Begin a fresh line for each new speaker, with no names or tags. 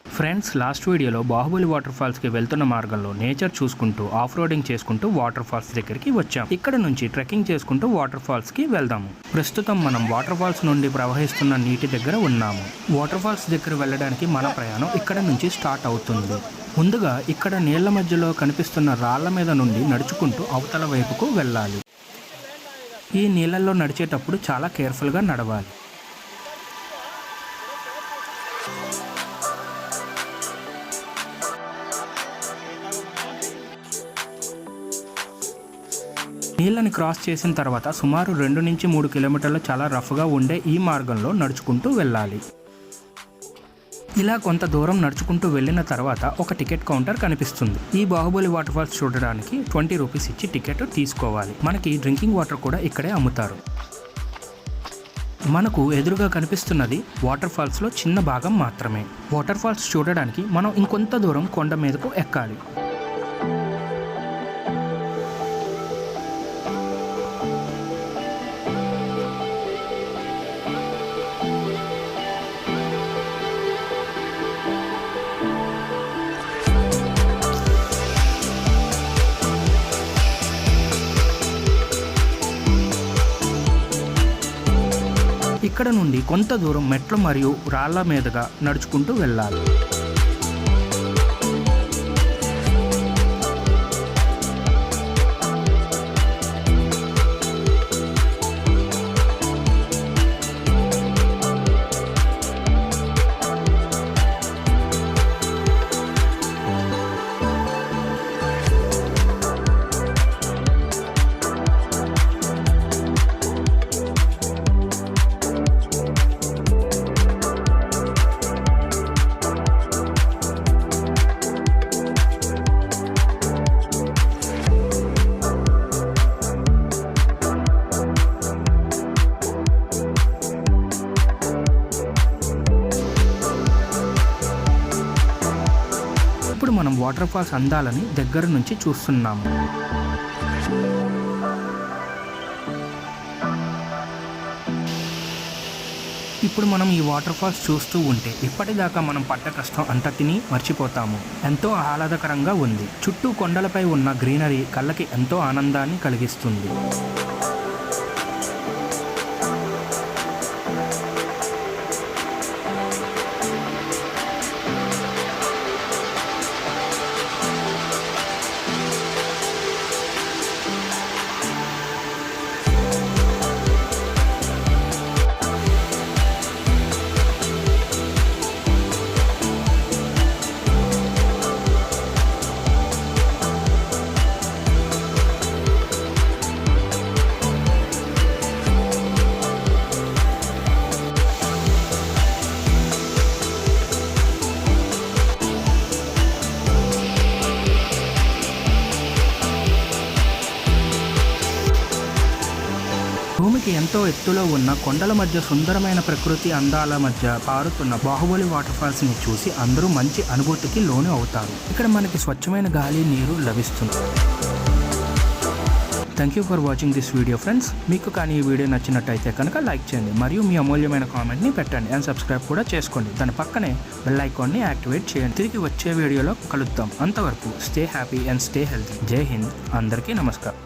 Friends, last వీడియోలో Baahubali water ఫాల్స్కి వెళ్తున్న మార్గంలో నేచర్ చూసుకుంటూ ఆఫ్ రోడింగ్ చేసుకుంటూ వాటర్ ఫాల్స్ దగ్గరికి వచ్చాం. ఇక్కడ నుంచి ట్రెక్కింగ్ చేసుకుంటూ వాటర్ ఫాల్స్కి వెళ్దాము. ప్రస్తుతం మనం వాటర్ ఫాల్స్ నుండి ప్రవహిస్తున్న నీటి దగ్గర ఉన్నాము. వాటర్ ఫాల్స్ దగ్గర వెళ్ళడానికి మన ప్రయాణం ఇక్కడ నుంచి స్టార్ట్ అవుతుంది. ముందుగా ఇక్కడ నీళ్ల మధ్యలో కనిపిస్తున్న రాళ్ల మీద నుండి నడుచుకుంటూ అవతల వైపుకు వెళ్ళాలి. ఈ నీళ్ళల్లో నడిచేటప్పుడు చాలా కేర్ఫుల్గా నడవాలి. నీళ్ళని క్రాస్ చేసిన తర్వాత సుమారు 2 నుంచి 3 కిలోమీటర్లు చాలా రఫ్గా ఉండే ఈ మార్గంలో నడుచుకుంటూ వెళ్ళాలి. ఇలా కొంత దూరం నడుచుకుంటూ వెళ్ళిన తర్వాత ఒక టికెట్ కౌంటర్ కనిపిస్తుంది. ఈ బాహుబలి వాటర్ ఫాల్స్ చూడడానికి 20 రూపీస్ ఇచ్చి టికెట్ తీసుకోవాలి. మనకి డ్రింకింగ్ వాటర్ కూడా ఇక్కడే అమ్ముతారు. మనకు ఎదురుగా కనిపిస్తున్నది వాటర్ ఫాల్స్లో చిన్న భాగం మాత్రమే. వాటర్ ఫాల్స్ చూడడానికి మనం ఇంకొంత దూరం కొండ మీదకు ఎక్కాలి. ఇక్కడ నుండి కొంత దూరం మెట్లు మరియు రాళ్ల మీదుగా నడుచుకుంటూ వెళ్ళాలి. ఇప్పుడు మనం వాటర్ ఫాల్స్ అందాలని దగ్గర నుంచి చూస్తున్నాము. ఇప్పుడు మనం ఈ వాటర్ ఫాల్స్ చూస్తూ ఉంటే ఇప్పటిదాకా మనం పడ్డ కష్టం అంతటినీ మర్చిపోతాము. ఎంతో ఆహ్లాదకరంగా ఉంది. చుట్టూ కొండలపై ఉన్న గ్రీనరీ కళ్ళకి ఎంతో ఆనందాన్ని కలిగిస్తుంది. భూమికి ఎంతో ఎత్తులో ఉన్న కొండల మధ్య సుందరమైన ప్రకృతి అందాల మధ్య పారుతున్న బాహుబలి వాటర్ ఫాల్స్ ని చూసి అందరూ మంచి అనుభూతికి లోను అవుతారు. ఇక్కడ మనకి స్వచ్ఛమైన గాలి, నీరు లభిస్తుంది. Thank you for watching this video friends. మీకు కానీ ఈ వీడియో నచ్చినట్టయితే కనుక లైక్ చేయండి మరియు మీ అమూల్యమైన కామెంట్ని పెట్టండి అండ్ సబ్స్క్రైబ్ కూడా చేసుకోండి. దాని పక్కనే బెల్ ఐకాన్ని యాక్టివేట్ చేయండి. తిరిగి వచ్చే వీడియోలో కలుద్దాం. అంతవరకు stay happy and stay healthy. జై హింద్. అందరికీ నమస్కారం.